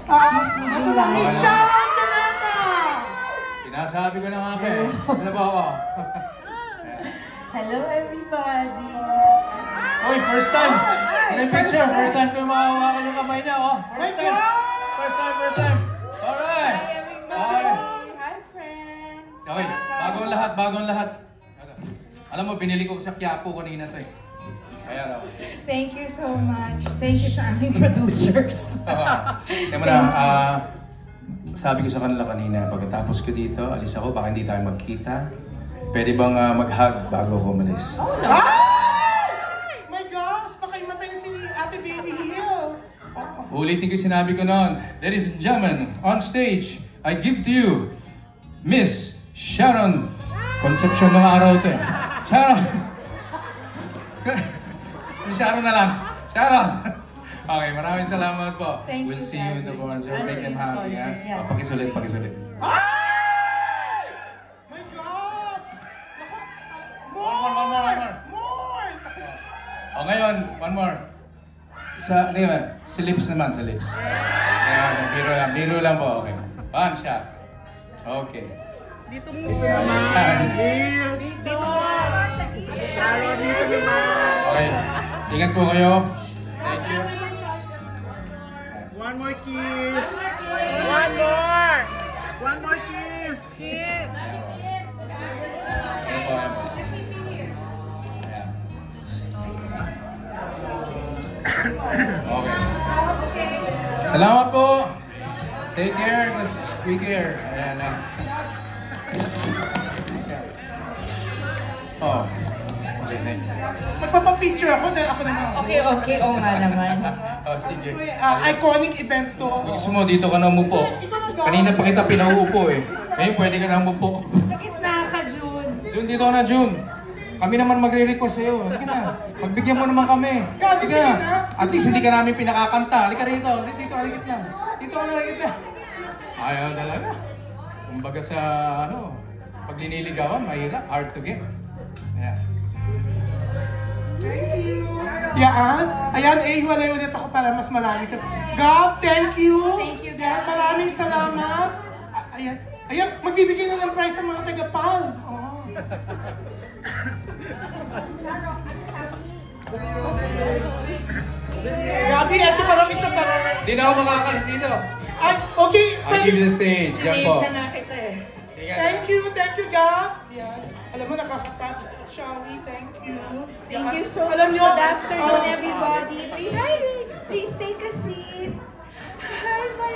Miss Sharon Cuneta! Sinasabi ko na nga pa eh. Ano ba ako? Hello everybody! Oy, first time! Ano yung picture? First time ko makahawakan yung kamay niya, oh. First time! First time! Alright! Hi everybody! Hi friends! Okay, bagong lahat. Alam mo, binili ko sa Quiapo kanina to eh. Ayan, okay. Thank you so much. Thank you sa aming producers. Kaya mo na, sabi ko sa kanila kanina, pagkatapos ko dito, alis ako, baka hindi tayo magkita. Pwede bang mag-hug bago ako umalis? Oh no! My gosh! Baka imatay si Ate Baby Hill! Ulitin ko yung sinabi ko noon. Ladies and gentlemen, on stage, I give to you, Miss Sharon. Conception ng araw ito eh. Sharon! Sharon na lang. Sharon! Okay, maraming salamat po. Thank we'll you, see you in the concert. Make them happy, ha? Yeah. Pakisulit. Ay! My gosh! Naku! More! O ngayon, one more. Sa lips naman, sa lips. Ayan, biro lang po. Okay. One shot. Okay. Dito po naman! Dito po! Sharon, dito naman! Okay. Ingat po kayo. Thank you. One more kiss! One more! One more kiss! Kiss! Ano po? Okay. Salamat po. Take care, because we care. Ayan na. Oh. Okay, next. Magpapapicture ako dahil ako naman. Okay, oo nga naman. Oh, sige. Iconic event to. Gusto mo, dito ka na umupo. Kanina pa kita pinauupo eh. Ngayon, pwede ka na umupo. Bakit na ka, June? June, dito ka na, June. Kami naman magre-request sa'yo. Halika na. Magbigyan mo naman kami. Sige na. At least hindi ka namin pinakakanta. Halika rito. Dito ka na. Dito ka na. Ayaw talaga. Kumbaga sa, pag liniligawan, mahirap. Hard to get. Ayan. Yan. Ayan, hiwalay ulit ako para mas marami ka. God, thank you. Thank you, Yan, God. maraming salamat. Ayan, magbibigay na ng prize sa mga taga-PAL. Gabi, eto parang isa parang... Hindi na ako makakalis dito. Ay, okay. I'll give you the stage. Diyan po. Sinave na kita eh. Thank you, Gab. Yan. Alam mo, nakaka-touch. Shall we? Thank you. Thank you so Alam much. nyo, Good afternoon, everybody. Please, hi, Rick. Please take a seat. Hi, my